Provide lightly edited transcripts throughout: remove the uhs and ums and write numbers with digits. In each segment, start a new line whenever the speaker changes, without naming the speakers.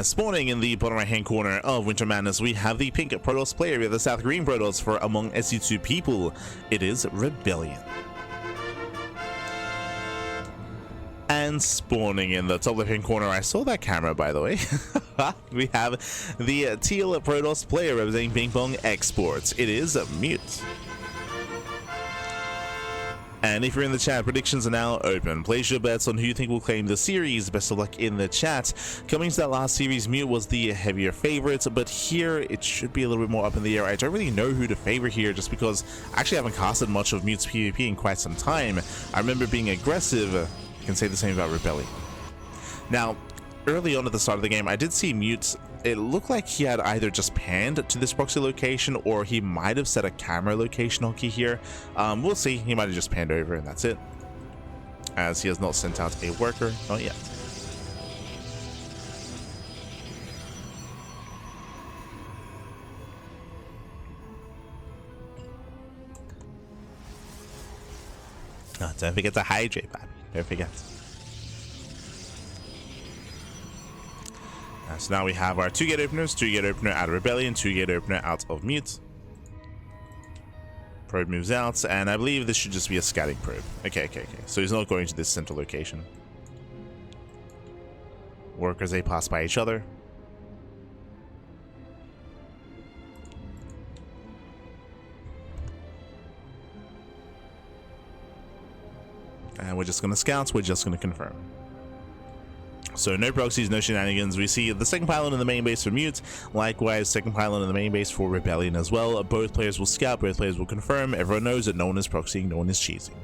Spawning in the bottom right hand corner of Winter Madness, we have the pink Protoss player with the South Green Protoss for Among SC2 People. It is ReBellioN. And spawning in the top left hand corner, I saw that camera by the way, we have the teal Protoss player representing Ping Pong Exports. It is Mute. And if you're in the chat, predictions are now open. Place your bets on who you think will claim the series. Best of luck in the chat. Coming to that last series, Mute was the heavier favorite, but here it should be a little bit more up in the air. I don't really know who to favor here just because I actually haven't casted much of Mute's PvP in quite some time. I remember being aggressive. I can say the same about ReBellioN. Now, early on at the start of the game, I did see Mute. It looked like he had either just panned to this proxy location or he might have set a camera location hotkey here. We'll see. He might have just panned over and that's it, as he has not sent out a worker, not yet. Oh, don't forget to hydrate, baby. Don't forget. So now we have our 2-gate openers, 2-gate opener out of ReBellioN, 2-gate opener out of Mute. Probe moves out, and I believe this should just be a scouting probe. Okay. So he's not going to this central location. Workers, they pass by each other. And we're just going to scout, we're just going to confirm. So no proxies, no shenanigans. We see the second pylon in the main base for Mute. Likewise, second pylon in the main base for ReBellioN as well. Both players will scout, both players will confirm. Everyone knows that no one is proxying, no one is cheesing.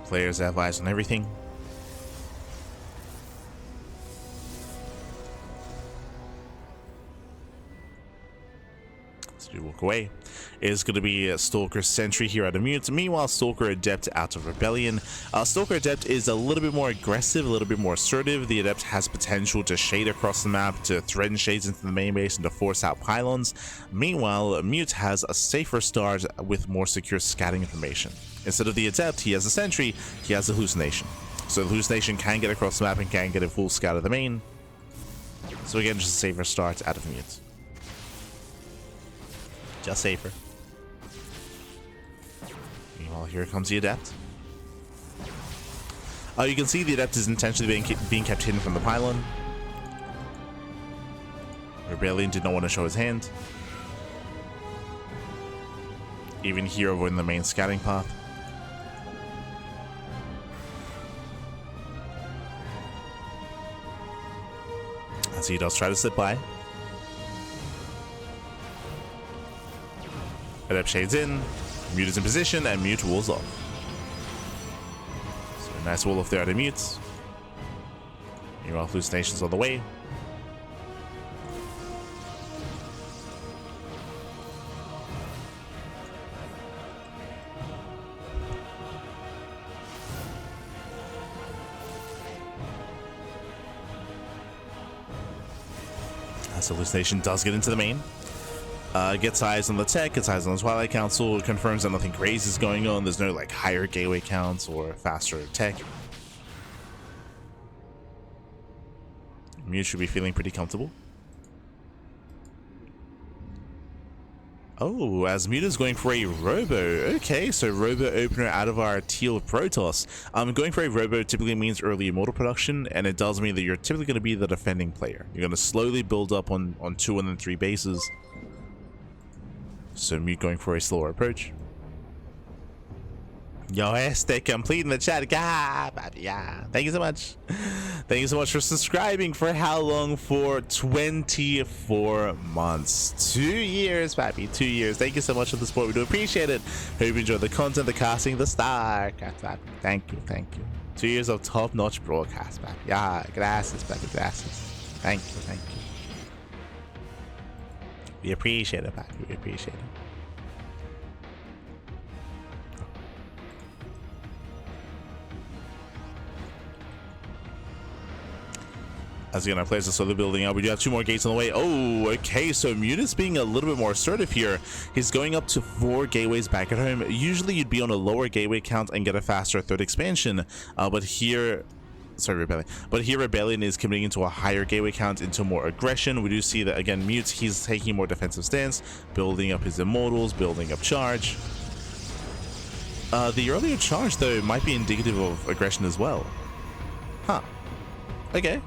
Players have eyes on everything. So we walk away. Is going to be a Stalker Sentry here out of Mute. Meanwhile, Stalker Adept out of ReBellioN. Stalker Adept is a little bit more aggressive, a little bit more assertive. The Adept has potential to shade across the map, to threaten shades into the main base, and to force out pylons. Meanwhile, Mute has a safer start with more secure scouting information. Instead of the Adept, he has a Sentry, he has a Hallucination. So the Hallucination can get across the map and can get a full scout of the main. So again, just a safer start out of Mute. Just safer. Meanwhile, here comes the Adept. You can see the Adept is intentionally being kept hidden from the pylon. ReBellioN did not want to show his hand. Even here over in the main scouting path. As he does try to slip by. Adept shades in, Mute is in position, and Mute walls off. So a nice wall off there out of Mute. Meanwhile, Hallucination's on the way. As Hallucination does get into the main. Gets eyes on the tech, gets eyes on the Twilight Council, confirms that nothing crazy is going on. There's no like higher gateway counts or faster tech. Mute should be feeling pretty comfortable. Oh, as Mute is going for a Robo. Okay, so Robo opener out of our teal Protoss. Going for a Robo typically means early immortal production, and it does mean that you're typically going to be the defending player. You're going to slowly build up on 2 and then 3 bases. So Mute going for a slower approach. Yo, stay complete in the chat. Yeah. Thank you so much. Thank you so much for subscribing. For how long? For 24 months. 2 years, papi. 2 years. Thank you so much for the support. We do appreciate it. Hope you enjoyed the content, the casting, the StarCraft, papi. Thank you. 2 years of top-notch broadcast, papi. Yeah, gracias, papi. Gracias. Thank you. We appreciate it, papi. We appreciate it. As again, our players are slowly building up. We do have 2 more gates on the way. Oh, okay. So Mutis being a little bit more assertive here. He's going up to 4 gateways back at home. Usually you'd be on a lower gateway count and get a faster 3rd expansion. But here... Sorry, ReBellioN. But here ReBellioN is committing into a higher gateway count, into more aggression. We do see that, again, Mute, he's taking a more defensive stance, building up his immortals, building up charge. The earlier charge, though, might be indicative of aggression as well. Huh. Okay.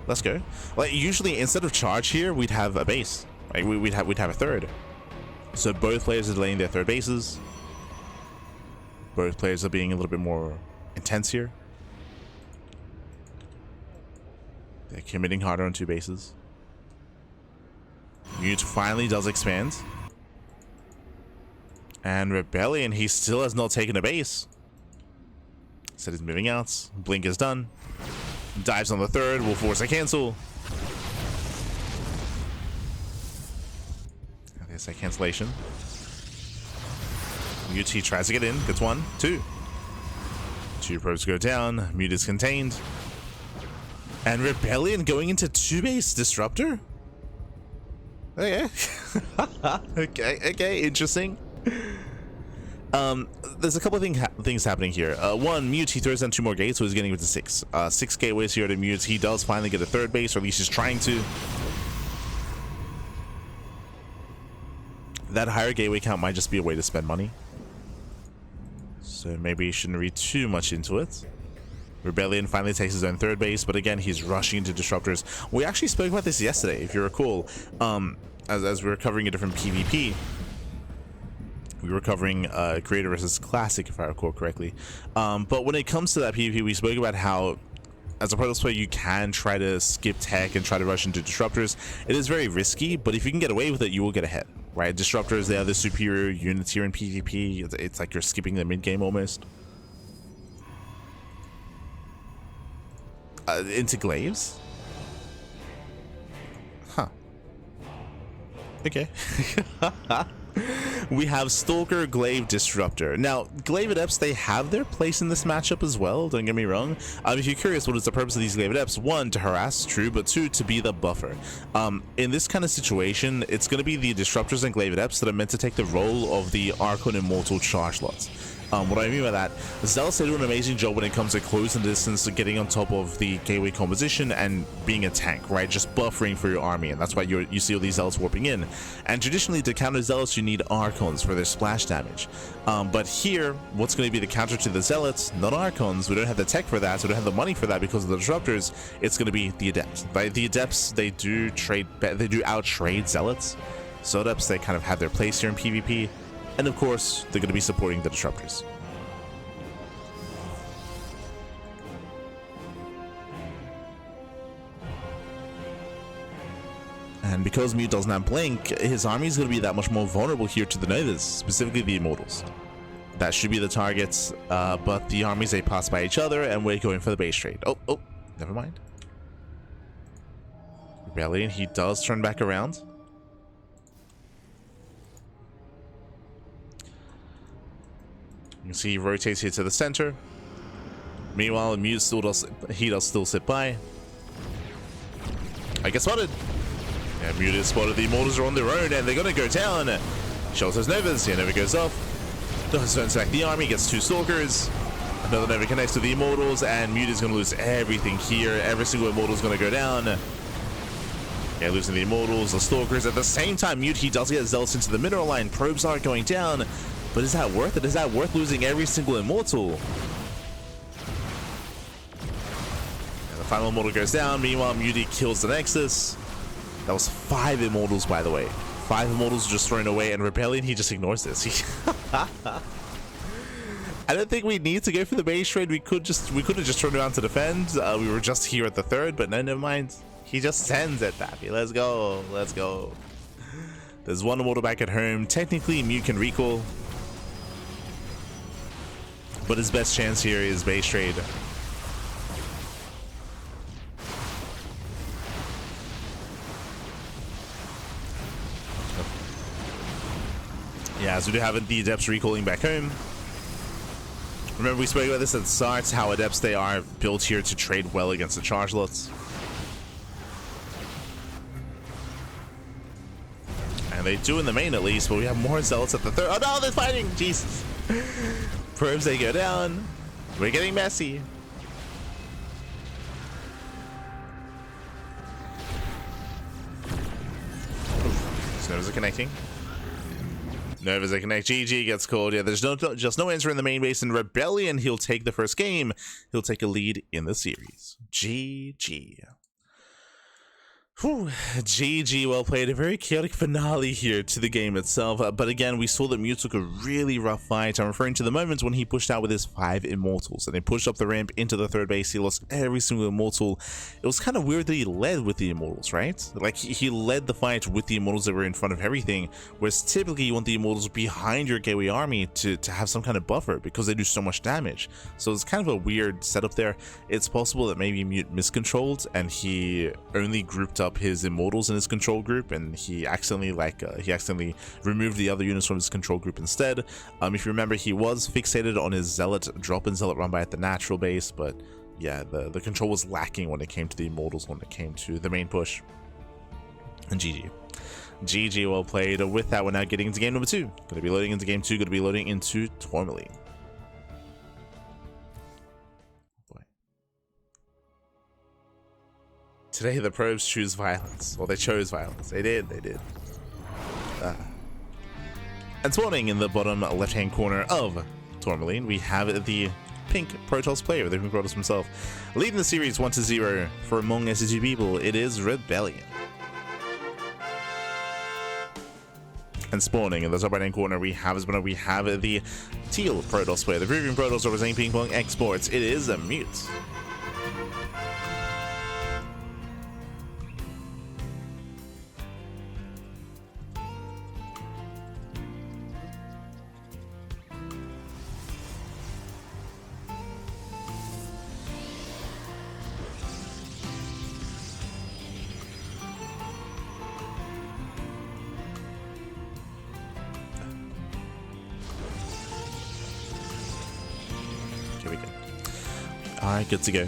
Let's go. Like, usually instead of charge here, we'd have a base. Like, we'd have a 3rd. So both players are delaying their 3rd bases. Both players are being a little bit more intense here. They're committing harder on 2 bases. Mute finally does expand. And ReBellioN, he still has not taken a base. Said he's moving out. Blink is done. Dives on the 3rd, will force a cancel. There's a cancellation. Mute, he tries to get in, gets 1, 2. 2 probes go down, Mute is contained. And ReBellioN going into 2-base disruptor? Okay. okay, interesting. There's a couple of things happening here. 1, Mute, he throws down 2 more gates, so he's getting into 6. 6 gateways here to Mute. He does finally get a 3rd base, or at least he's trying to. That higher gateway count might just be a way to spend money. So maybe you shouldn't read too much into it. ReBellioN finally takes his own 3rd base, but again, he's rushing into disruptors. We actually spoke about this yesterday, if you recall, as we were covering a different PvP. We were covering Creator versus Classic, if I recall correctly. But when it comes to that PvP, we spoke about how, as a Protoss player, you can try to skip tech and try to rush into disruptors. It is very risky, but if you can get away with it, you will get ahead, right? Disruptors, they are the superior units here in PvP. It's like you're skipping the mid-game almost. Into glaives? Huh. Okay. We have Stalker, Glaive, Disruptor. Now, Glaive Adepts, they have their place in this matchup as well, don't get me wrong. If you're curious, what is the purpose of these Glaive Adepts? 1, to harass, true, but 2, to be the buffer. In this kind of situation, it's going to be the Disruptors and Glaive Adepts that are meant to take the role of the Archon Immortal charge lots. What I mean by that, Zealots, they do an amazing job when it comes to close and distance, getting on top of the gateway composition and being a tank, right? Just buffering for your army, and that's why you see all these Zealots warping in. And traditionally, to counter Zealots, you need Archons for their splash damage. But here, what's going to be the counter to the Zealots? Not Archons. We don't have the tech for that, so we don't have the money for that because of the Disruptors. It's going to be the Adepts. Right? The Adepts, they do out-trade Zealots. So Adepts, they kind of have their place here in PvP. And of course, they're going to be supporting the Disruptors. And because Mute doesn't have Blink, his army is going to be that much more vulnerable here to the Novas, specifically the Immortals. That should be the targets, but the armies, they pass by each other, and we're going for the base trade. Oh, never mind. ReBellioN, he does turn back around. You can see he rotates here to the center. Meanwhile, Mute does still sit by. I get spotted. Yeah, Mute is spotted. The Immortals are on their own, and they're gonna go down. Shelters Novas. Yeah, Nova goes off. Does turns back the army, gets 2 Stalkers. Another Nova connects to the Immortals, and Mute is gonna lose everything here. Every single Immortal is gonna go down. Yeah, losing the Immortals, the Stalkers. At the same time, Mute, he does get Zealots into the mineral line. Probes are going down. But is that worth it? Is that worth losing every single Immortal? And the final Immortal goes down. Meanwhile, Mute kills the Nexus. That was 5 Immortals, by the way. 5 Immortals just thrown away, and ReBellioN, he just ignores this. I don't think we need to go for the base trade. We could have just turned around to defend. We were just here at the 3rd, but no, never mind. He just sends it, Pappy. Let's go. Let's go. There's 1 Immortal back at home. Technically, Mute can recall. But his best chance here is base trade. Yeah, as we do have the Adepts recalling back home. Remember, we spoke about this at the start, how Adepts, they are built here to trade well against the charge lots. And they do in the main at least, but we have more zealots at the third. Oh no, they're fighting! Jesus! Probes, they go down. We're getting messy. Novas are connecting. Novas are connect. GG gets called. Yeah, there's just no answer in the main base. In ReBellioN, he'll take the first game. He'll take a lead in the series. GG. Whew. GG, well played. A very chaotic finale here to the game itself. But again, we saw that Mew took a really rough fight. I'm referring to the moments when he pushed out with his 5 immortals. And he pushed up the ramp into the third base. He lost every single immortal. It was kind of weird that he led with the immortals, right? Like, he led the fight with the immortals that were in front of everything. Whereas typically you want the immortals behind your gateway army to have some kind of buffer because they do so much damage. So it's kind of a weird setup there. It's possible that maybe Mute miscontrolled and he only grouped up his immortals in his control group, and he accidentally removed the other units from his control group instead. If you remember, he was fixated on his zealot drop and zealot run by at the natural base, but yeah, the control was lacking when it came to the immortals, when it came to the main push. And GG, well played. With that, we're now getting into game number 2. Gonna be loading into game 2, gonna be loading into Tourmaline. Today the probes choose violence. Well, they chose violence. They did. And spawning in the bottom left-hand corner of Tourmaline, we have the pink Protoss player, the pink Protoss himself. Leading the series 1-0 for among SCG people, it is ReBellioN. And spawning in the top right-hand corner, we have the teal Protoss player, the green Protoss representing Ping Pong Exports. It is a Mute. Here we go. Alright, good to go.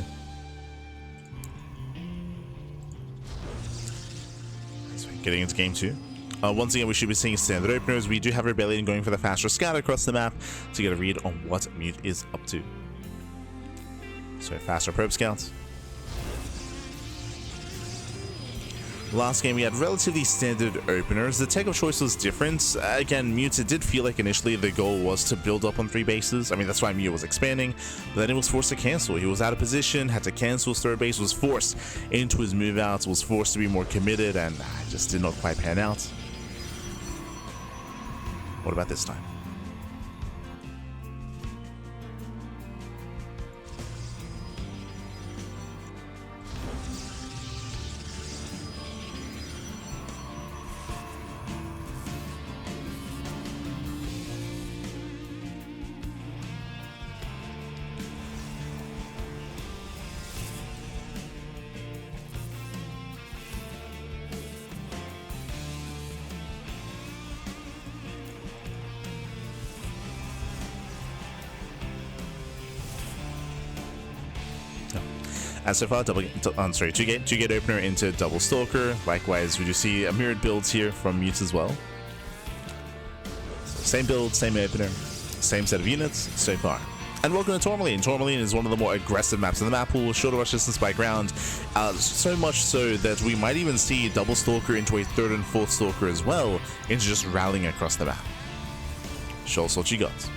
So getting into game 2. Once again, we should be seeing standard openers. We do have ReBellioN going for the faster scout across the map to get a read on what Mute is up to. So faster probe scouts. Last game we had relatively standard openers. The tech of choice was different. Again, Mute, it did feel like initially the goal was to build up on 3 bases. I mean, that's why Mute was expanding, but then he was forced to cancel. He was out of position, had to cancel his third base, was forced into his move outs, was forced to be more committed, and just did not quite pan out. What about this time? And so far, two gate opener into double stalker. Likewise, we do see a mirrored builds here from Mute as well. So same build, same opener, same set of units so far. And welcome to Tourmaline. Tourmaline is one of the more aggressive maps in the map pool, shorter rush distance by ground, so much so that we might even see double stalker into a third and fourth stalker as well, into just rallying across the map. Show us what you got.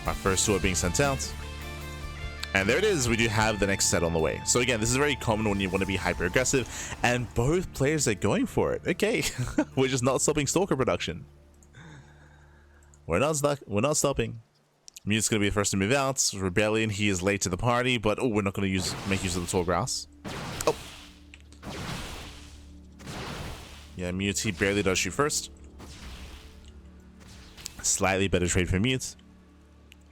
Our first 2 are being sent out. And there it is, we do have the next set on the way. So again, this is very common when you want to be hyper aggressive, and both players are going for it. Okay, we're just not stopping stalker production. We're not stopping. Mute's going to be the first to move out. ReBellioN, he is late to the party, but we're not going to make use of the tall grass. Oh. Yeah, Mute, he barely does shoot first. Slightly better trade for Mute.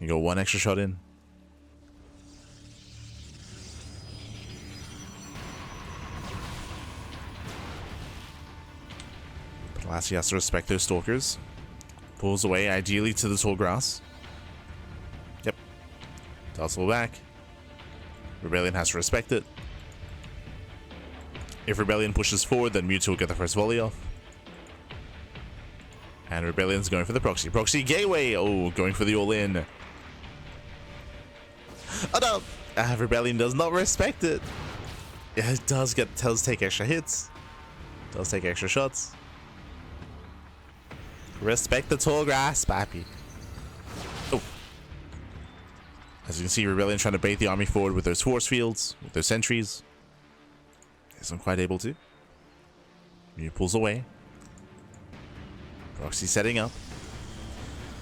You go 1 extra shot in. Last, he has to respect those stalkers. Pulls away, ideally to the tall grass. Yep. Tussle back. ReBellioN has to respect it. If ReBellioN pushes forward, then Mute will get the first volley off. And ReBellion's going for the proxy. Proxy gateway. Oh, going for the all-in. Oh no! ReBellioN does not respect it. Yeah, it does take extra hits. Does take extra shots. Respect the tall grass, papi. Oh. As you can see, ReBellioN trying to bait the army forward with those force fields, with those sentries. Isn't quite able to. He pulls away. Proxy setting up.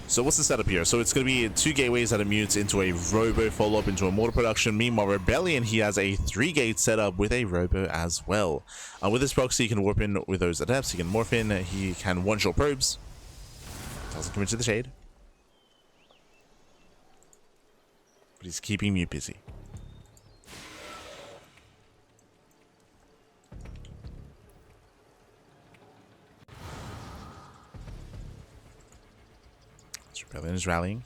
So what's the setup here? So it's going to be 2 gateways out of mutes into a robo follow-up into a mortar production. Meanwhile, ReBellioN, he has a 3-gate setup with a robo as well. With this proxy, he can warp in with those adepts. He can morph in. He can one-shot probes. Doesn't come into the shade. But he's keeping mute busy. ReBellioN is rallying.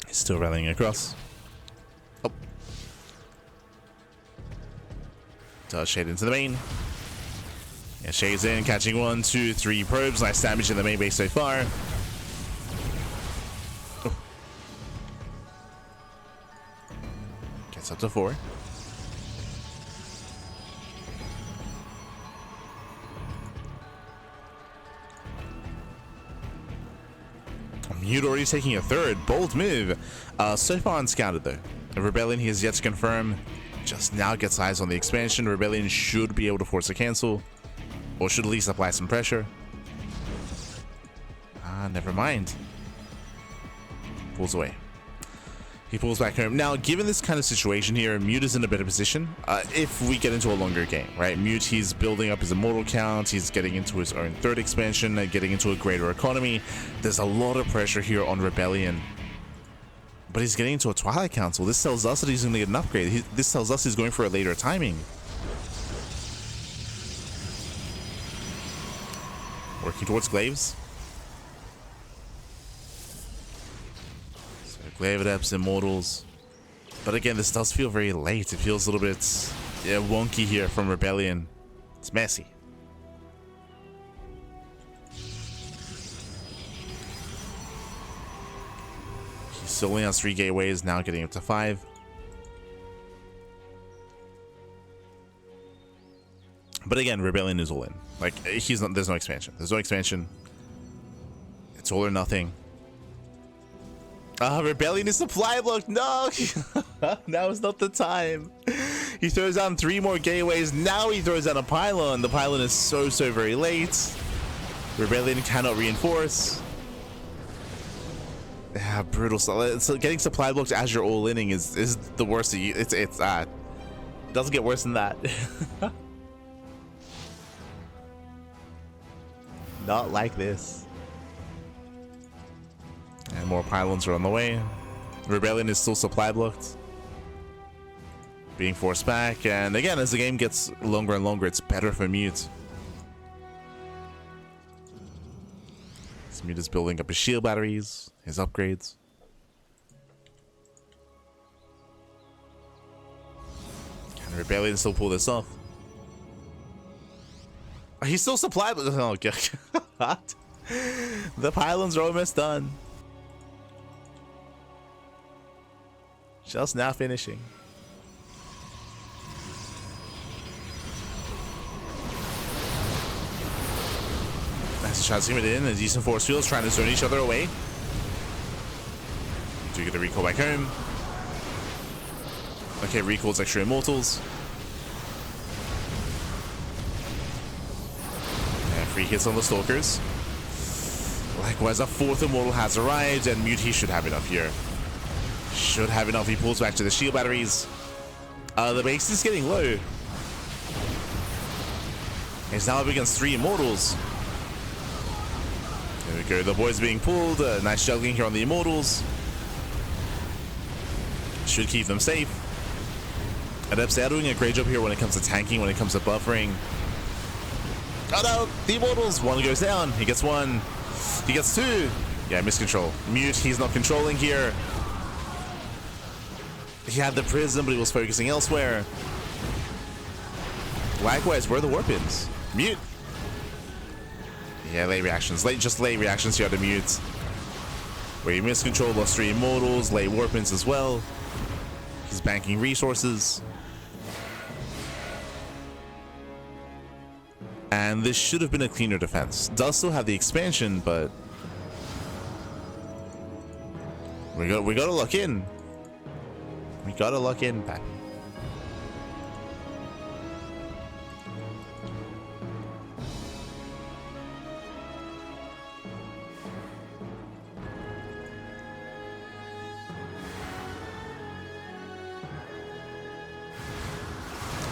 He's still rallying across. Oh. Does shade into the main. Yeah, shades in, catching 1, 2, 3 probes. Nice damage in the main base so far. Up to 4. Mute already taking a 3rd. Bold move. So far unscouted though. ReBellioN, he has yet to confirm. Just now gets eyes on the expansion. ReBellioN should be able to force a cancel. Or should at least apply some pressure. Never mind. Pulls away. He pulls back home. Now, given this kind of situation here, Mute is in a better position if we get into a longer game, right? Mute, he's building up his immortal count. He's getting into his own 3rd expansion, getting into a greater economy. There's a lot of pressure here on ReBellioN. But he's getting into a Twilight Council. This tells us that he's going to get an upgrade. This tells us he's going for a later timing. Working towards Glaives. Glaive Adepts, Immortals. But again, this does feel very late. It feels a little bit wonky here from ReBellioN. It's messy. He still only has 3 gateways, now getting up to 5. But again, ReBellioN is all in. Like, there's no expansion. There's no expansion. It's all or nothing. ReBellioN is supply blocked. No, now is not the time. He throws down 3 more gateways. Now he throws down a pylon. The pylon is so very late. ReBellioN cannot reinforce. Yeah, brutal. So getting supply blocked as you're all inning is the worst. It doesn't get worse than that. Not like this. And more pylons are on the way. ReBellioN is still supply blocked. Being forced back. And again, as the game gets longer and longer, it's better for Mute. This Mute is building up his shield batteries, his upgrades. Can ReBellioN still pull this off? He's still supply blocked. Oh, God. The pylons are almost done. Just now finishing. Nice try to zoom it in. A decent force fields trying to zone each other away. Do get a recall back home. Okay, recalls extra immortals. And 3 hits on the stalkers. Likewise, a 4th immortal has arrived, and Mute, he should have enough here. Should have enough. He pulls back to the shield batteries. The base is getting low. He's now up against 3 immortals. There we go. The boys being pulled. Nice juggling here on the immortals. Should keep them safe. Adepts are doing a great job here when it comes to tanking, when it comes to buffering. Oh no! The immortals! 1 goes down. He gets 1. He gets 2. Yeah, miscontrol. Mute, he's not controlling here. He had the prism, but he was focusing elsewhere. Likewise, where are the warp ins? Mute. Yeah, late reactions. Just late reactions here to Mute. Where he miscontrolled, lost 3 immortals, late warp ins as well. He's banking resources. And this should have been a cleaner defense. Does still have the expansion, but we gotta lock in. We gotta lock in, Pat.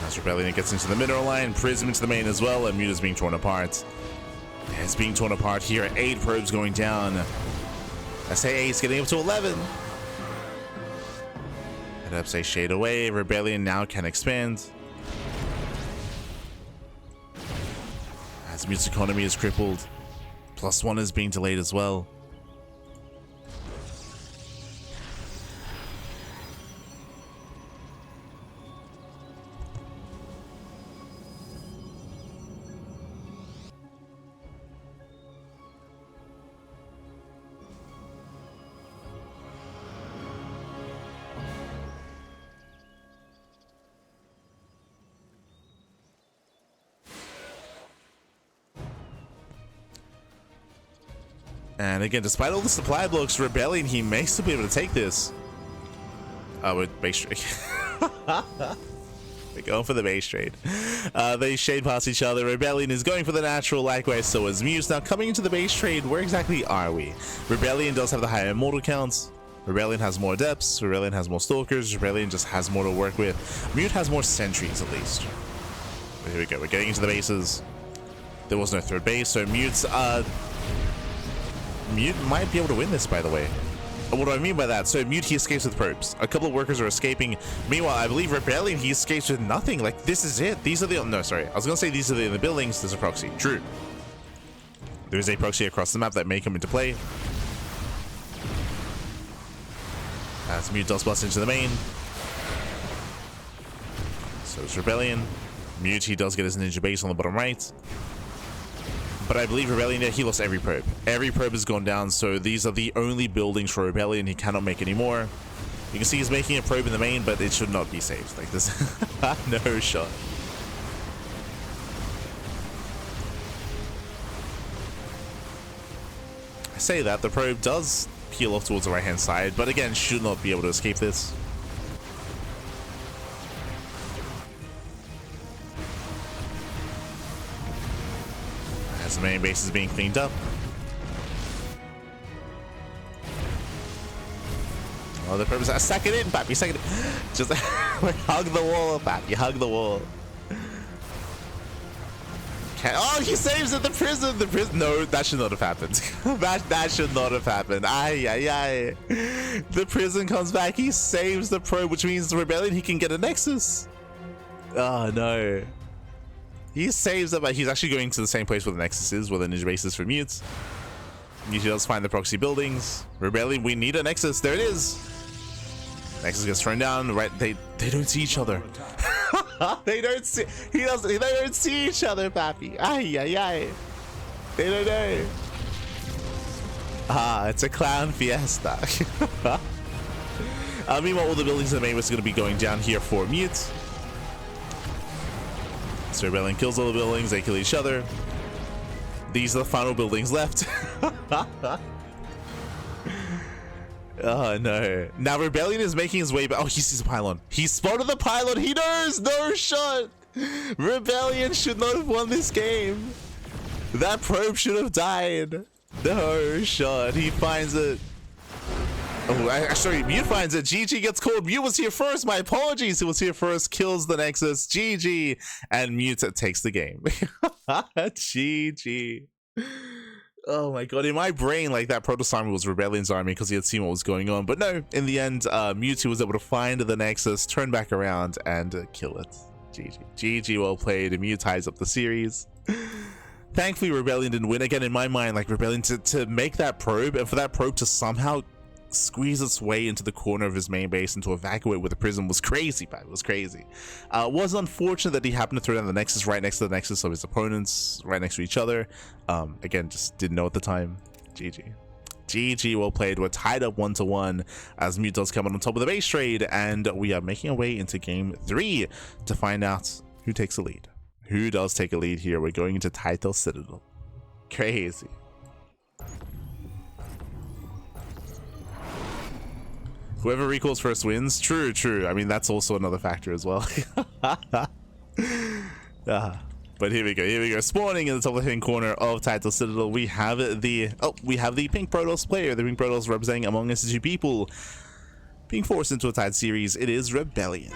As ReBellioN gets into the middle line, Prism into the main as well, and Mute is being torn apart. It's being torn apart here. 8 probes going down. I say 8's getting up to 11. Head up, say shade away. ReBellioN now can expand. As Mute's economy is crippled. +1 is being delayed as well. And again, despite all the supply blocks, ReBellioN, he may still be able to take this. Oh, with base trade. They're going for the base trade. They shade past each other. ReBellioN is going for the natural, likewise so is Muse. Now coming into the base trade, where exactly are we? ReBellioN does have the higher immortal counts. ReBellioN has more depths. ReBellioN has more stalkers. ReBellioN just has more to work with. Mute has more sentries at least. But here we go, we're getting into the bases. There was no third base, so Mute might be able to win this, by the way. What do I mean by that? So Mute, he escapes with probes. A couple of workers are escaping. Meanwhile, I believe ReBellioN, he escapes with nothing. Like, this is it. These are the... No, sorry. I was going to say these are the buildings. There's a proxy. True. There is a proxy across the map that may come into play. As Mute does bust into the main. So it's ReBellioN. Mute, he does get his ninja base on the bottom right. But I believe ReBellioN, he lost every probe. Every probe has gone down, so these are the only buildings for ReBellioN. He cannot make any more. You can see he's making a probe in the main, but it should not be saved. Like this. No shot. I say that, the probe does peel off towards the right-hand side, but again, should not be able to escape this. The main base is being cleaned up. Oh, the purpose. Sack it in, Pappy. Sack it in. Just hug the wall, Pappy. Hug the wall. Oh, he saves it. The prison. The prison. No, that should not have happened. that should not have happened. Aye, aye, aye. The prison comes back. He saves the probe, which means the ReBellioN, he can get a Nexus. Oh no. He saves it, but he's actually going to the same place where the Nexus is, where the ninja base is for Mute. Mute does find the proxy buildings. ReBellioN, we need a Nexus. There it is. Nexus gets thrown down. Right, they don't see each other. They don't see. They don't see each other, Pappy. Ay, ay, ay. They don't know. Ah, it's a clown fiesta. Meanwhile, all the buildings in the main was going to be going down here for Mute. So ReBellioN kills all the buildings, they kill each other. These are the final buildings left. Oh no. Now ReBellioN is making his way back. Oh, he sees a pylon. He spotted the pylon. He knows. No shot. ReBellioN should not have won this game. That probe should have died. No shot. He finds it. Oh, sorry, Mute finds it. GG gets called. Mute was here first. My apologies. He was here first. Kills the Nexus. GG. And Mute takes the game. GG. Oh my god. In my brain, like, that Protoss army was ReBellion's army because he had seen what was going on. But no, in the end, Mute was able to find the Nexus, turn back around, and kill it. GG. GG, well played. Mute ties up the series. Thankfully, ReBellioN didn't win. Again, in my mind, like, ReBellioN to make that probe, and for that probe to somehow squeeze its way into the corner of his main base and to evacuate with a prism was crazy, man. It was crazy. It was unfortunate that he happened to throw down the Nexus right next to the Nexus of his opponents, right next to each other. Again, just didn't know at the time. GG. GG, well played. We're tied up 1-1 as Mute does come on top of the base trade, and we are making our way into game 3 to find out who takes the lead. Who does take a lead here? We're going into Title Citadel. Crazy. Whoever recalls first wins. True, true. I mean, that's also another factor as well. But here we go. Here we go. Spawning in the top left-hand corner of Title Citadel, we have the Pink Protoss player. The Pink Protoss representing among us two people being forced into a tied series. It is ReBellioN.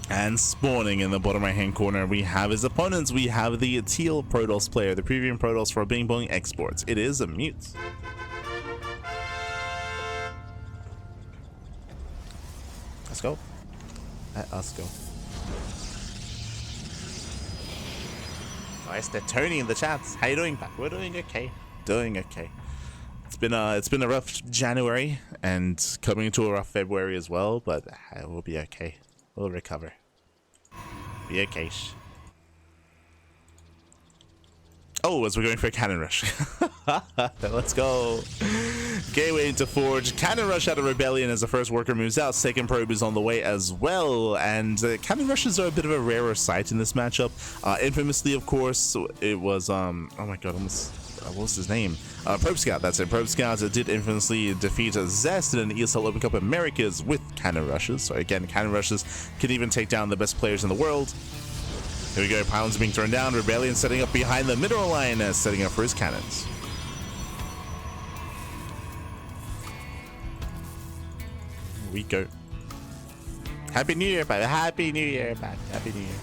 And spawning in the bottom right-hand corner, we have his opponents. We have the Teal Protoss player, the premium Protoss for Bing Bong Exports. It is a Mute. Let's go. Let us go. Nice, they're Tony in the chat. How you doing, Pat? We're doing okay. Doing okay. It's been a rough January and coming into a rough February as well, but we'll be okay. We'll recover. Be okay. Oh, as we're going for a cannon rush. Let's go. Gateway into Forge. Cannon rush out of ReBellioN as the first worker moves out. Second probe is on the way as well. And cannon rushes are a bit of a rarer sight in this matchup. Infamously, of course, it was, oh my god, almost, what was his name? Probe Scout, that's it. Probe Scout did infamously defeat Zest in an ESL Open Cup Americas with cannon rushes. So again, cannon rushes can even take down the best players in the world. Here we go, pylons being thrown down. ReBellioN setting up behind the mineral line, setting up for his cannons. Here we go. Happy New Year, man. Happy New Year, man. Happy New Year.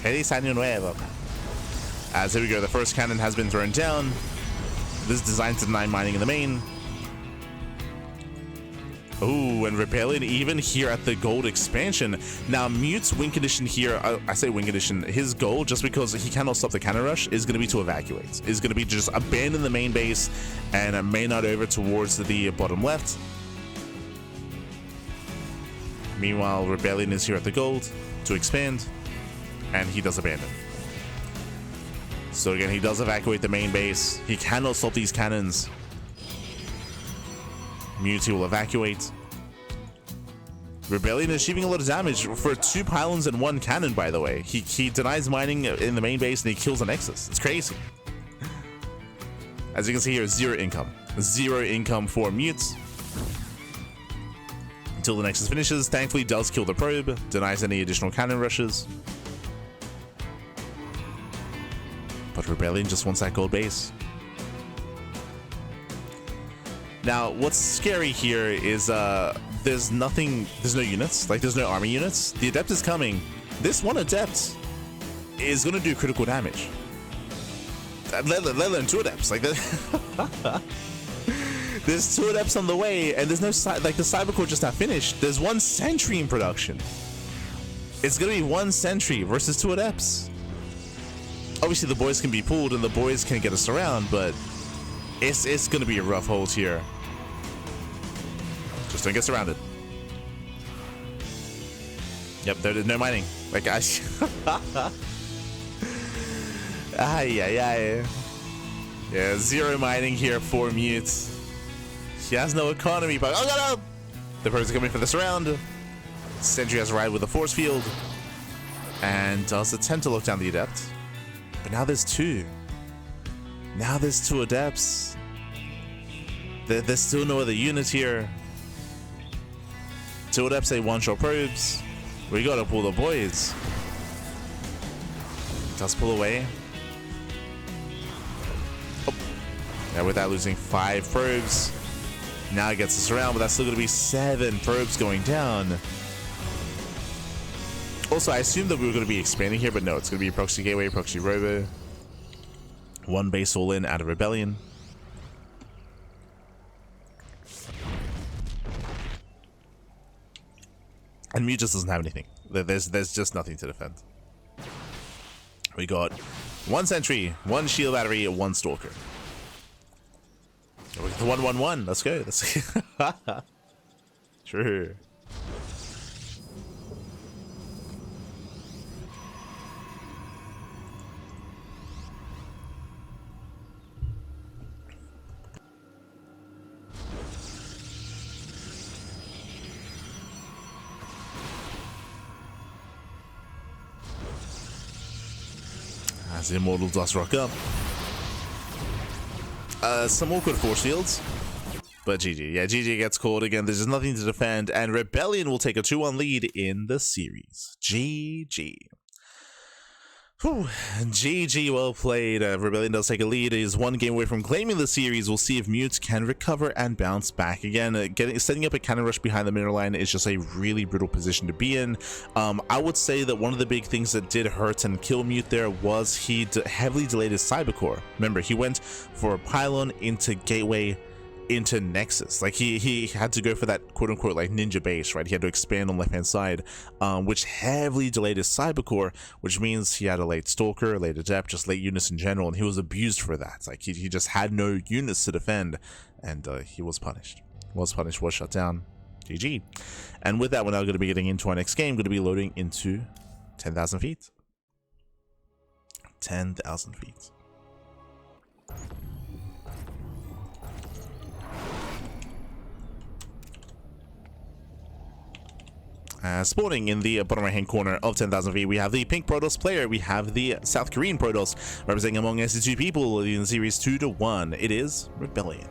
Feliz Año Nuevo, man. As here we go, the first cannon has been thrown down. This is designed to deny mining in the main. Oh, and ReBellioN even here at the gold expansion. Now, Mute's win condition here, I say win condition, his goal, just because he cannot stop the cannon rush, is going to be to evacuate. Is going to be just abandon the main base and main out over towards the bottom left. Meanwhile, ReBellioN is here at the gold to expand, and he does abandon. So again, he does evacuate the main base. He cannot stop these cannons. Mute will evacuate. ReBellioN is achieving a lot of damage for 2 pylons and 1 cannon, by the way. He denies mining in the main base and he kills a Nexus. It's crazy. As you can see here, 0 income. 0 income for Mute. Until the Nexus finishes. Thankfully does kill the probe. Denies any additional cannon rushes. But ReBellioN just wants that gold base. Now, what's scary here is there's no units, like there's no army units. The Adept is coming. This one Adept is gonna do critical damage. Let alone 2 Adepts, like that. There's 2 Adepts on the way, and there's no like the Cybercore just not finished. There's 1 sentry in production. It's gonna be 1 sentry versus 2 Adepts. Obviously, the boys can be pulled and the boys can get us around, but it's gonna be a rough hold here. Just don't get surrounded. Yep, there's no mining. Like, guys. Yeah, 0 mining here for Mute. He has no economy, but oh no! The person coming for the surround. Sentry has arrived with a force field and does attempt to look down the Adept. But now there's 2. Now there's 2 Adepts. There's still no other unit here. 2 Adepts, 1-shot probes. We gotta pull the boys. Does pull away. Oh. Now without losing 5 probes. Now it gets us around, but that's still gonna be 7 probes going down. Also, I assumed that we were gonna be expanding here, but no, it's gonna be proxy gateway, proxy robo. 1 base all in out of ReBellioN. And Mute just doesn't have anything. There's just nothing to defend. We got 1 sentry, 1 shield battery, 1 stalker. We got the 1-1-1. Let's go. Let's True. As the Immortal does rock up. Some awkward force fields. But GG. Yeah, GG gets caught again. There's just nothing to defend. And ReBellioN will take a 2-1 lead in the series. GG. Whew. GG, well played. ReBellioN does take a lead. He is 1 game away from claiming the series. We'll see if Mute can recover and bounce back again. Setting up a cannon rush behind the middle line is just a really brutal position to be in. I would say that one of the big things that did hurt and kill Mute there was he heavily delayed his cybercore. Remember, he went for a pylon into gateway into Nexus. Like he had to go for that quote-unquote like ninja base, right? He had to expand on left-hand side, which heavily delayed his cybercore, which means he had a late stalker, late adept, just late units in general, and he was abused for that. Like he just had no units to defend, and he was punished. Was shut down. GG. And with that, we're now going to be getting into our next game. Going to be loading into 10,000 feet. 10,000 feet. Spawning in the bottom right hand corner of 10,000 feet, we have the pink Protoss player. We have the South Korean Protoss representing among SC2 people in the series 2-1. It is ReBellioN.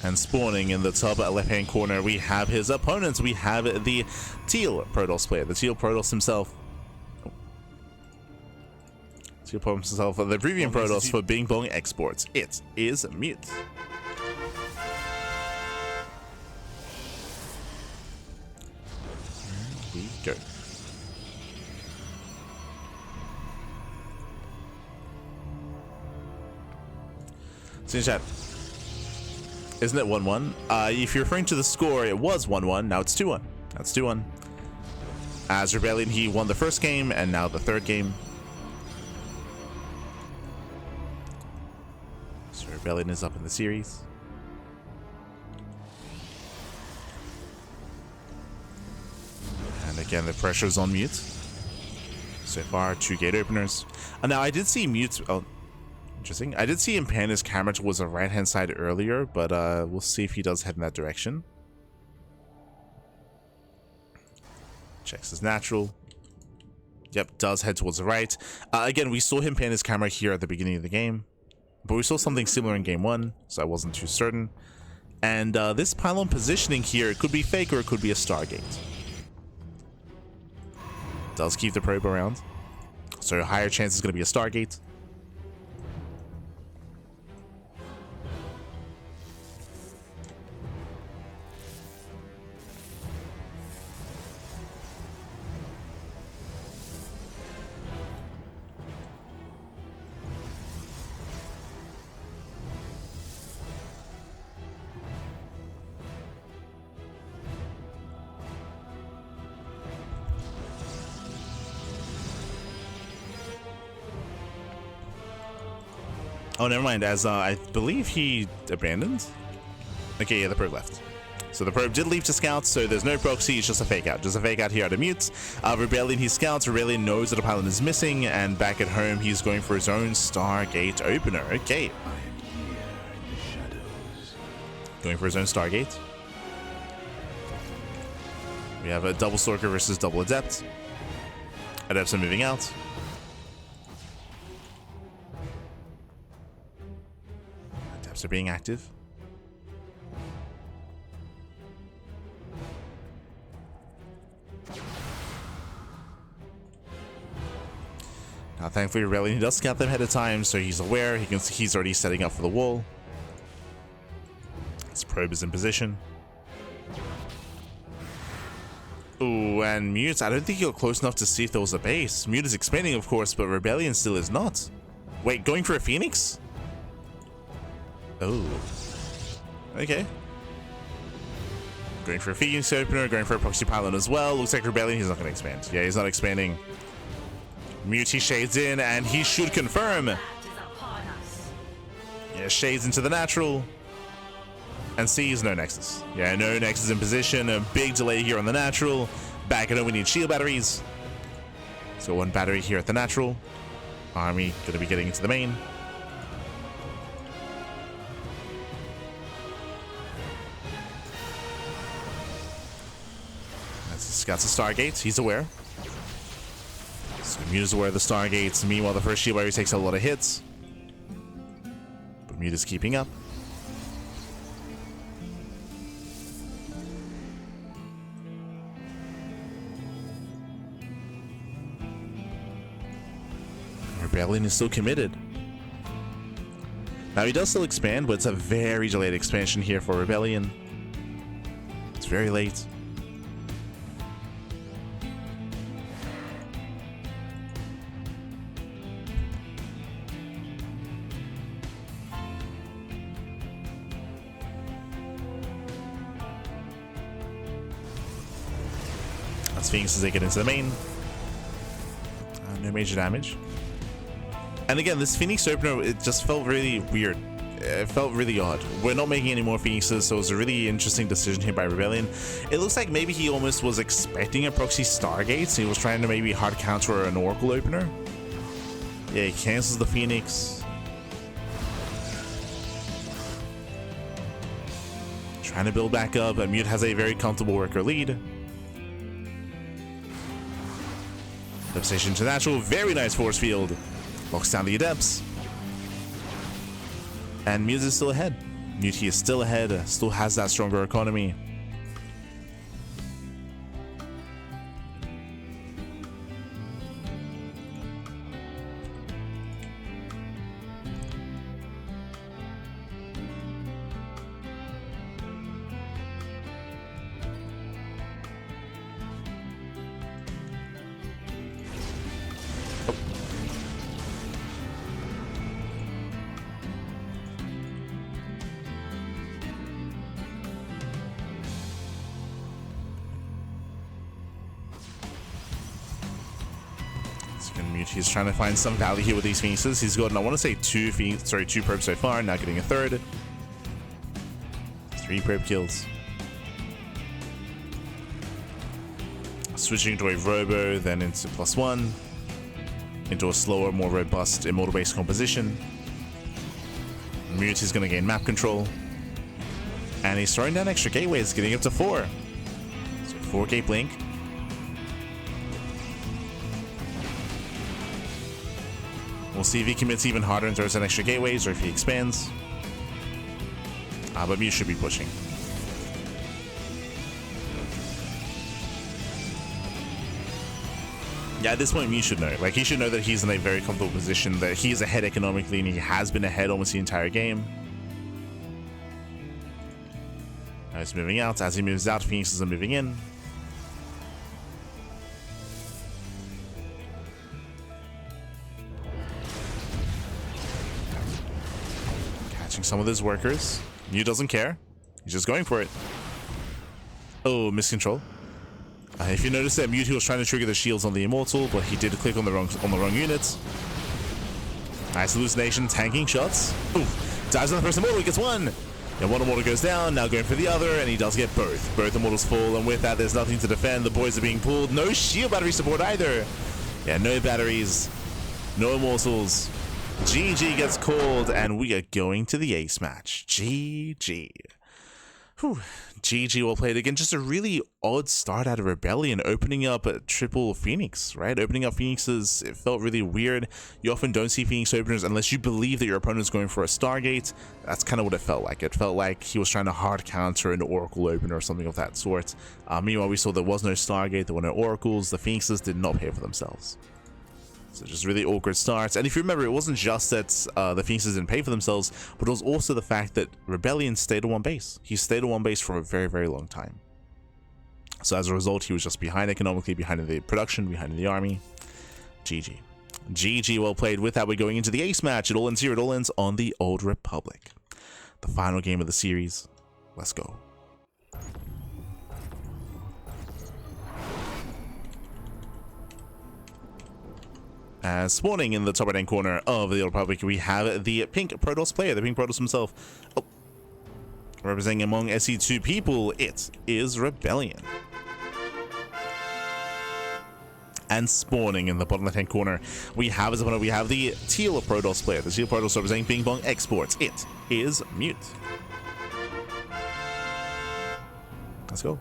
And spawning in the top left hand corner, we have his opponents. We have the teal Protoss player, the teal Protoss himself. Teal Protoss himself, the premium Protoss for Bing Bong Exports. It is Mute. Go. So in chat, isn't it 1-1? If you're referring to the score, it was 1-1. Now it's 2-1. That's 2-1. As ReBellioN, he won the first game and now the third game. So ReBellioN is up in the series. Again, the pressure is on Mute. So far, 2 gate openers. Now, I did see Mute. Oh, interesting. I did see him pan his camera towards the right-hand side earlier, but we'll see if he does head in that direction. Checks his natural. Yep, does head towards the right. Again, we saw him pan his camera here at the beginning of the game, but we saw something similar in game 1, so I wasn't too certain. And this pylon positioning here, it could be fake or it could be a Stargate. Does keep the probe around, so higher chance is going to be a Stargate. Oh, never mind, as I believe he abandoned? Okay, yeah, the probe left. So the probe did leave to scout, so there's no proxy, it's just a fake out. Just a fake out here at a Mute. ReBellioN, he scouts, ReBellioN knows that a pylon is missing, and back at home, he's going for his own Stargate opener. Okay. Going for his own Stargate. We have a double Stalker versus double Adept. Adepts are moving out. Are being active. Now, thankfully, ReBellioN does scout them ahead of time, so he's aware. He's already setting up for the wall. His probe is in position. Ooh, and Mute, I don't think he got close enough to see if there was a base. Mute is expanding, of course, but ReBellioN still is not. Wait, going for a Phoenix? Oh. Okay. Going for a Phoenix opener, going for a proxy pylon as well. Looks like ReBellioN, he's not going to expand. Yeah, he's not expanding. Muti shades in, and he should confirm. Yeah, shades into the natural. And sees no Nexus. Yeah, no Nexus in position. A big delay here on the natural. Back at home, we need shield batteries. So one battery here at the natural. Army going to be getting into the main. Got the Stargates, he's aware. So Mute is aware of the Stargates. Meanwhile, the first shield battery takes a lot of hits. But Mute is keeping up. ReBellioN is still committed. Now he does still expand, but it's a very delayed expansion here for ReBellioN. It's very late. Phoenix as they get into the main. No major damage. And again, this Phoenix opener, it just felt really weird. It felt really odd. We're not making any more Phoenixes, so it was a really interesting decision here by ReBellioN. It looks like maybe he almost was expecting a proxy Stargate, so he was trying to maybe hard counter an Oracle opener. Yeah, he cancels the Phoenix. Trying to build back up, but Mute has a very comfortable worker lead. Devastation to natural, very nice force field. Locks down the Adepts. And Mute is still ahead. Mute is still ahead, still has that stronger economy. He's trying to find some value here with these Phoenixes. He's gotten, I want to say, two probes so far, now getting a third. 3 probe kills. Switching to a Robo, then into +1. Into a slower, more robust Immortal-based composition. Mute is going to gain map control. And he's throwing down extra gateways, getting up to 4. So 4 gate blink. We'll see if he commits even harder and throws an extra gateways, or if he expands. But Mute should be pushing. Yeah, at this point, Mute should know. Like, he should know that he's in a very comfortable position, that he is ahead economically, and he has been ahead almost the entire game. Now he's moving out. As he moves out, Phoenixes are moving in. Some of his workers. Mute doesn't care. He's just going for it. Oh, miscontrol. If you notice that Mute, he was trying to trigger the shields on the Immortal, but he did click on the wrong units. Nice hallucination, tanking shots. Ooh, dives on the first Immortal, he gets one. And one Immortal goes down, now going for the other, and he does get both. Both Immortals fall, and with that, there's nothing to defend. The boys are being pulled. No shield battery support either. Yeah, no batteries, no Immortals. GG gets called, and we are going to the ace match. GG. Whew. GG well played again. Just a really odd start out of ReBellioN, opening up a triple Phoenix, right? Opening up Phoenixes, it felt really weird. You often don't see Phoenix openers unless you believe that your opponent's going for a Stargate. That's kind of what it felt like. It felt like he was trying to hard counter an Oracle opener or something of that sort. Meanwhile, we saw there was no Stargate, there were no Oracles. The Phoenixes did not pay for themselves. So just really awkward starts. And if you remember, it wasn't just that the Phoenixes didn't pay for themselves, but it was also the fact that ReBellioN stayed on one base. He stayed on one base for a very, very long time. So as a result, he was just behind economically, behind in the production, behind in the army. GG. GG, well played. With that, we're going into the ace match. It all ends here. It all ends on the Old Republic. The final game of the series. Let's go. Spawning in the top right hand corner of the Old Republic, we have the pink Protoss player, the pink Protoss himself. Oh. Representing among SE2 people, it is ReBellioN. And spawning in the bottom left hand corner, we have as opponent, we have the teal Protoss player, the teal Protoss representing Bing Bong Exports. It is Mute. Let's go.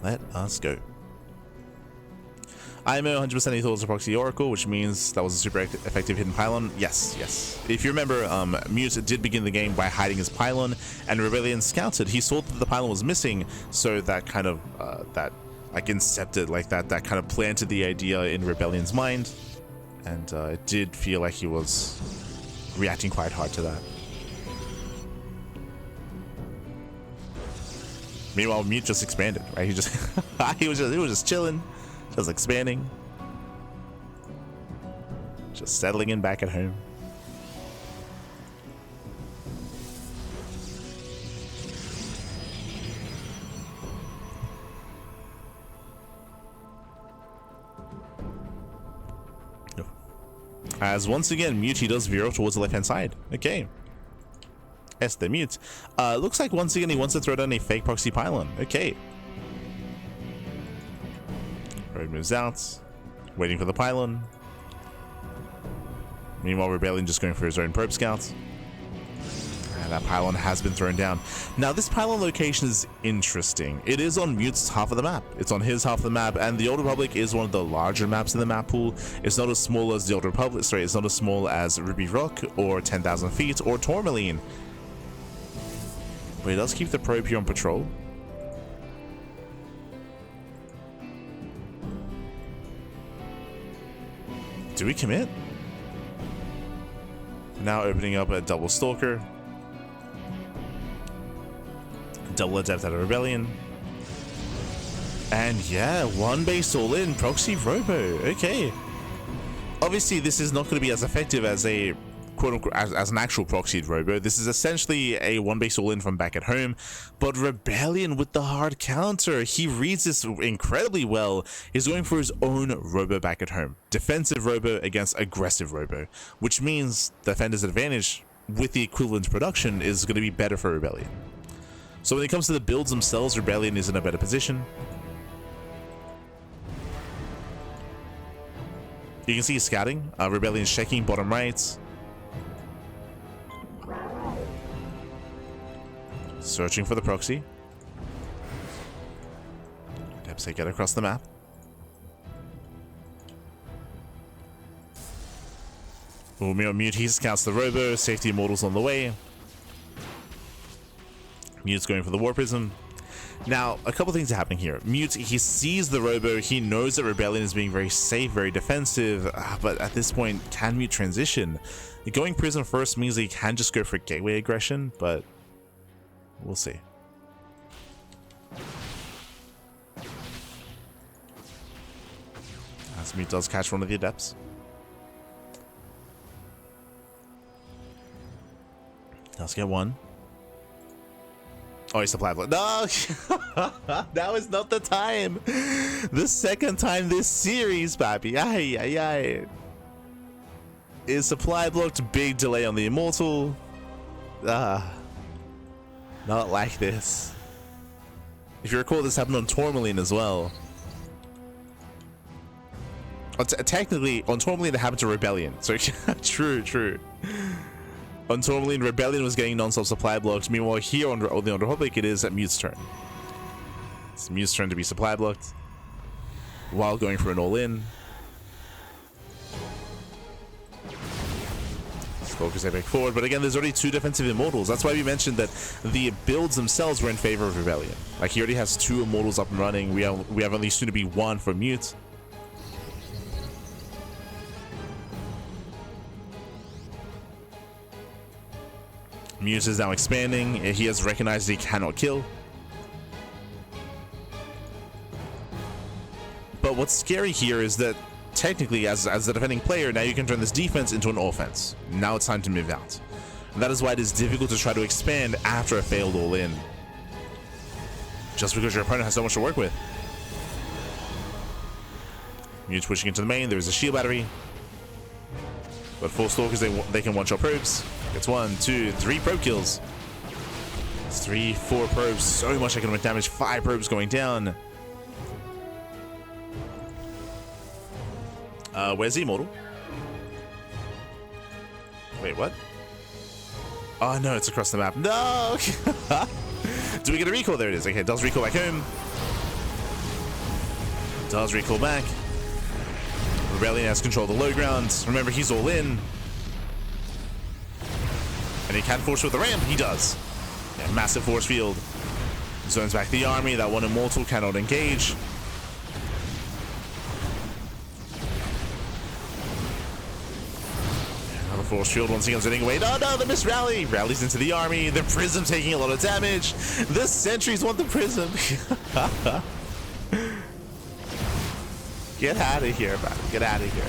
Let us go. IMO 100% lethal as a proxy oracle, which means that was a super effective hidden pylon. Yes, yes. If you remember, Mute did begin the game by hiding his pylon, and ReBellioN scouted. He saw that the pylon was missing, so that kind of that like incepted, like that kind of planted the idea in ReBellion's mind, and it did feel like he was reacting quite hard to that. Meanwhile, Mute just expanded, right? He just he was just chilling. Just expanding, just settling in back at home. As once again, Mute, he does veer towards the left-hand side. Okay. Yes, the Mute. Looks like once again he wants to throw down a fake proxy pylon. Okay. Road moves out, waiting for the pylon. Meanwhile, ReBellioN just going for his own probe scouts. And that pylon has been thrown down. Now, this pylon location is interesting. It is on Mute's half of the map. It's on his half of the map, and the Old Republic is one of the larger maps in the map pool. It's not as small as the Old Republic. Sorry, it's not as small as Ruby Rock or 10,000 Feet or Tourmaline. But he does keep the probe here on patrol. Do we commit? Now opening up a double Stalker. Double Adept out of ReBellioN. And yeah, one base all in, proxy robo. Okay. Obviously, this is not going to be as effective as a quote-unquote as an actual proxied robo. This is essentially a one base all in from back at home, but ReBellioN with the hard counter, he reads this incredibly well. He's going for his own robo back at home, defensive robo against aggressive robo, which means defender's advantage with the equivalent production is going to be better for ReBellioN. So when it comes to the builds themselves, ReBellioN is in a better position. You can see he's scouting. ReBellion's checking bottom right. Searching for the proxy. Perhaps they get across the map. Mute, he scouts the robo. Safety immortals on the way. Mute's going for the War Prism. Now, a couple things are happening here. Mute, he sees the robo. He knows that ReBellioN is being very safe, very defensive. But at this point, can Mute transition? Going Prism first means he can just go for gateway aggression, but we'll see. As Mute does catch one of the Adepts. Let's get one. Oh, he's supply block. No! That was not the time. The second time this series, papi. Ay, ay, ay. Is supply blocked. Big delay on the Immortal. Not like this. If you recall, this happened on Tourmaline as well. Technically, on Tourmaline, it happened to ReBellioN. So, true, true. On Tourmaline, ReBellioN was getting non-stop supply blocks. Meanwhile, here on the Old Republic, it is at Mute's turn. It's Mute's turn to be supply blocked while going for an all-in. Focus epic forward, but again, there's already two defensive immortals. That's why we mentioned that the builds themselves were in favor of ReBellioN. Like, he already has two immortals up and running. We have only soon to be one for Mute. Mute is now expanding. He has recognized he cannot kill. But what's scary here is that technically, as the defending player, now you can turn this defense into an offense. Now it's time to move out. And that is why it is difficult to try to expand after a failed all-in. Just because your opponent has so much to work with. Mute pushing into the main. There's a shield battery. But 4 Stalkers, they can one-shot probes. It's 1, 2, 3 probe kills. It's 3, 4 probes. So much economic damage. 5 probes going down. Where's the Immortal? Wait, what? Oh no, it's across the map. No! Do we get a recall? There it is. Okay, it does recall back home. Does recall back. ReBellioN has control of the low ground. Remember, he's all in. And he can force with the ramp. He does. Yeah, massive force field. Zones back the army. That one Immortal cannot engage. Another force field once again zoning away. No, no, the missed rally. Rallies into the army. The Prism taking a lot of damage. The sentries want the Prism. Get out of here, man. Get out of here.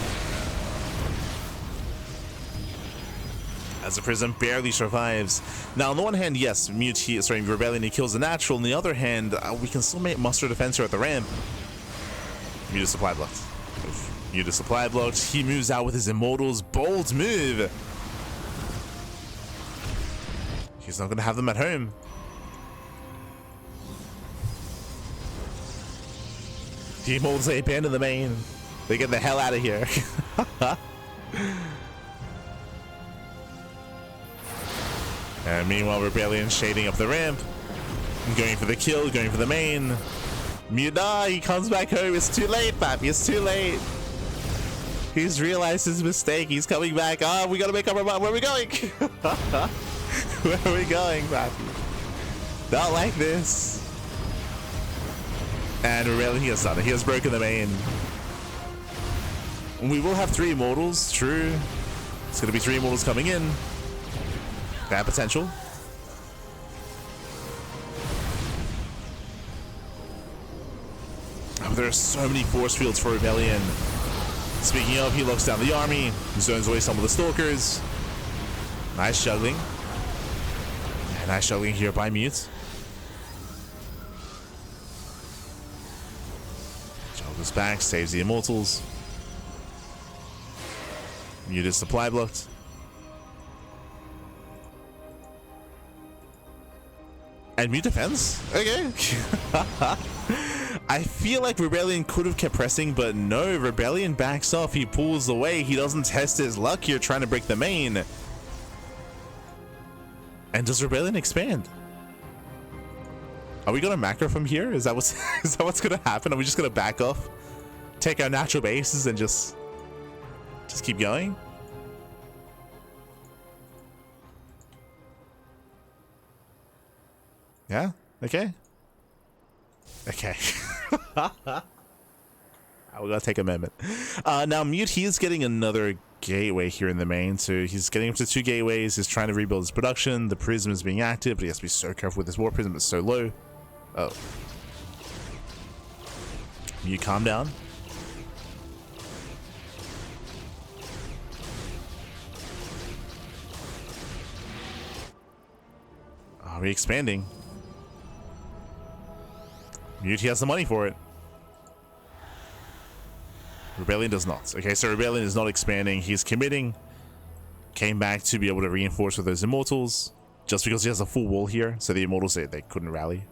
As the Prism barely survives. Now, on the one hand, yes, ReBellioN, he kills the natural. On the other hand, we can still make muster defense here at the ramp. Mute is supply blocked. Mute is supply blocked. He moves out with his Immortals. Bold move. He's not going to have them at home. The Immortals, they abandon the main. They get the hell out of here. And meanwhile, ReBellioN shading up the ramp. Going for the kill, going for the main. Muna, he comes back home. It's too late, Pappy. It's too late. He's realized his mistake. He's coming back. Oh, we gotta make up our mind. Where are we going? Where are we going, Pappy? Not like this. And ReBellioN, he has done it. He has broken the main. We will have 3 Immortals, true. It's gonna be 3 Immortals coming in. Bad potential. Oh, there are so many force fields for ReBellioN. Speaking of, he locks down the army, zones away some of the Stalkers. Nice juggling. Yeah, nice juggling here by Mute. Juggles back, saves the Immortals. Mute is supply blocked. And Mute defends? Okay. I feel like ReBellioN could have kept pressing, but no, ReBellioN backs off. He pulls away. He doesn't test his luck here trying to break the main. And does ReBellioN expand? Are we gonna macro from here? Is that what's gonna happen? Are we just gonna back off? Take our natural bases and just keep going? Yeah? Okay. Okay. We're gonna take amendment. Now Mute, he is getting another gateway here in the main, so he's getting up to 2 gateways. He's trying to rebuild his production. The Prism is being active, but he has to be so careful with his War Prism. It's so low. Oh. Mute, calm down. Are we expanding? Mute, he has the money for it. ReBellioN does not. Okay, so ReBellioN is not expanding. He's committing. Came back to be able to reinforce with those Immortals. Just because he has a full wall here. So the Immortals, they couldn't rally.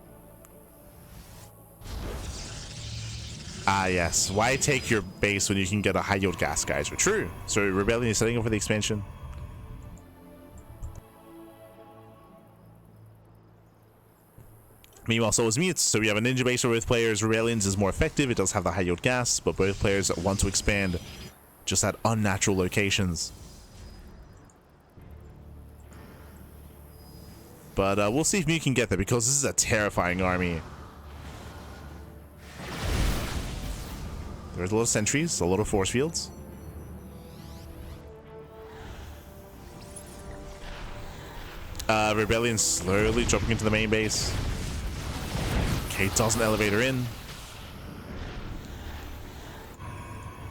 Ah, yes. Why take your base when you can get a high yield gas, guys? But true. So ReBellioN is setting up for the expansion. Meanwhile, so is Mute. So we have a ninja base for both players. ReBellion's is more effective. It does have the high yield gas, but both players want to expand just at unnatural locations. But we'll see if Mute can get there, because this is a terrifying army. There's a lot of sentries, a lot of force fields. ReBellioN slowly dropping into the main base. Okay, toss an elevator in.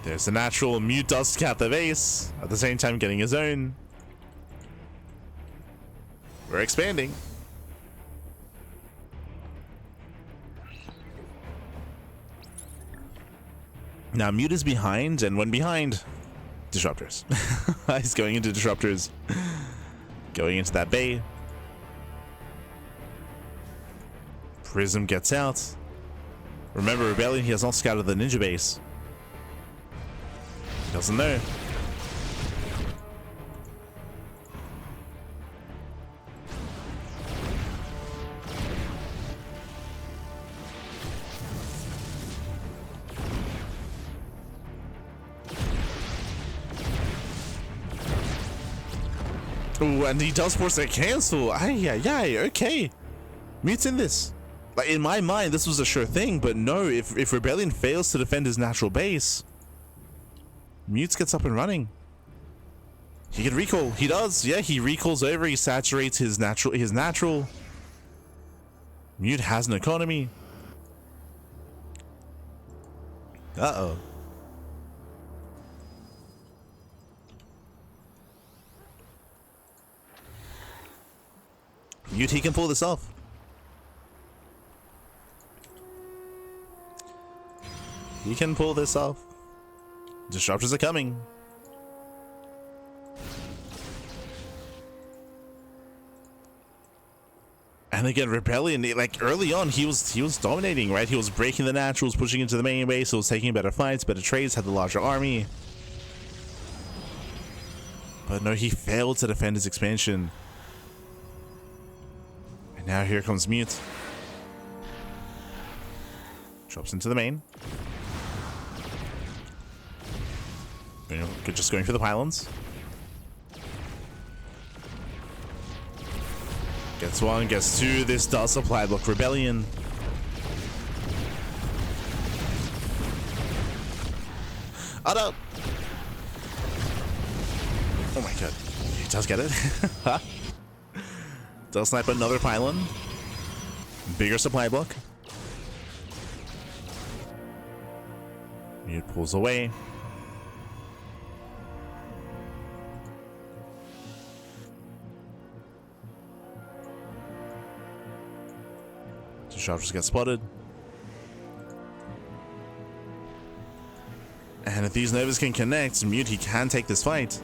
There's the natural. Mute does scout the base, at the same time getting his own. We're expanding. Now Mute is behind, and when behind, Disruptors. He's going into disruptors. Going into that bay. Prism gets out. Remember, ReBellioN, he has not scouted the ninja base. He doesn't know. Ooh, and he does force a cancel. Ay, okay. Mute's in this. Like, in my mind, this was a sure thing, but no, if ReBellioN fails to defend his natural base, Mute gets up and running. He can recall. He does. Yeah, he recalls over. He saturates his natural. Mute has an economy. Uh-oh. Mute, he can pull this off. He can pull this off. Disruptors are coming. And again, ReBellioN, like early on, he was dominating, right? He was breaking the naturals, pushing into the main base, he was taking better fights, better trades, had the larger army. But no, he failed to defend his expansion. And now here comes Mute. Drops into the main. Just going for the pylons. Gets one, gets two. This does supply block ReBellioN. Oh no! Oh my god. He does get it. Does snipe another pylon. Bigger supply block. Mute pulls away. Disruptors get spotted. And if these Novas can connect, Mute, he can take this fight.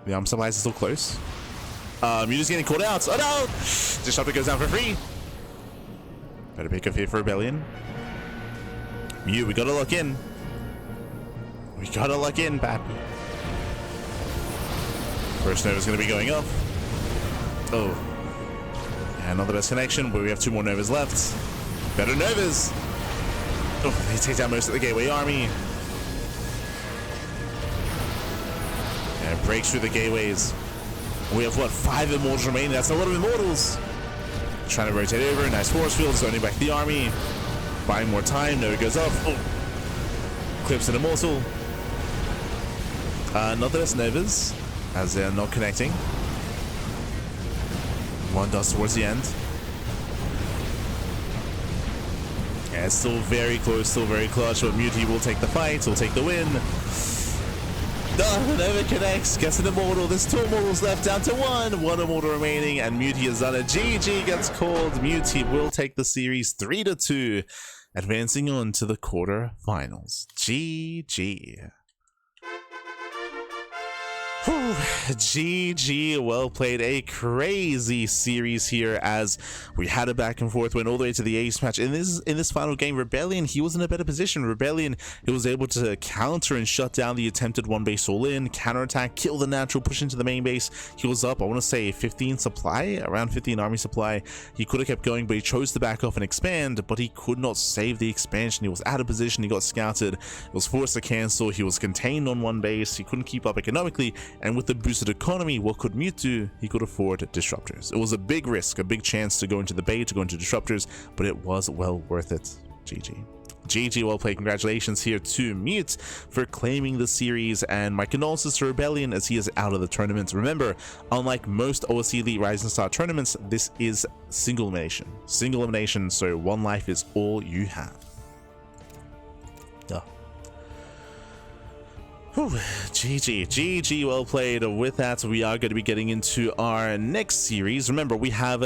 The arm supplies are still close. Mute is getting caught out. Oh no! Disruptor goes down for free. Better pick up here for ReBellioN. Mute, we gotta lock in. We gotta lock in, Pat. First Nova's gonna be going up. Oh. And not the best connection, but we have two more Novas left. Better Novas! Oh, they take down most of the Gateway army. And breaks through the gateways. We have, what, 5 Immortals remaining? That's a lot of Immortals! Trying to rotate over, nice force field, zoning back the army. Buying more time, Nova goes up. Oh. Clips an Immortal. Not the best Novas, as they're not connecting. One does towards the end. Yeah, it's still very close, still very clutch, but Mute will take the fight, he'll take the win. Nova connects, gets an Immortal. There's 2 Immortals left, down to 1. 1 Immortal remaining, and Mute has done it. GG gets called. Mute will take the series 3-2, advancing on to the quarterfinals. GG. Whew. GG, well played. A crazy series here as we had a back and forth, went all the way to the ace match. In this final game, ReBellioN, he was in a better position. ReBellioN, he was able to counter and shut down the attempted one base all in, counterattack, kill the natural, push into the main base. He was up, I want to say 15 supply, around 15 army supply. He could have kept going, but he chose to back off and expand, but he could not save the expansion. He was out of position, he got scouted, he was forced to cancel, he was contained on one base, he couldn't keep up economically. And with the boosted economy, what could Mute do? He could afford disruptors. It was a big risk, a big chance to go into the bay, to go into disruptors, but it was well worth it. GG. GG, well played. Congratulations here to Mute for claiming the series, and my condolences to ReBellioN as he is out of the tournament. Remember, unlike most OSC Elite Rising Star tournaments, this is single elimination. Single elimination, so 1 life is all you have. Duh. Whew, GG, well played. With that, we are going to be getting into our next series. Remember, we have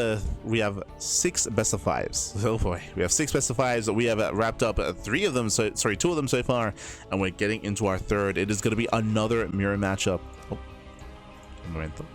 6 best of 5s. Oh boy, we have 6 best of 5s. We have wrapped up 2 of them so far, and we're getting into our third. It is going to be another mirror matchup. Oh, un momento.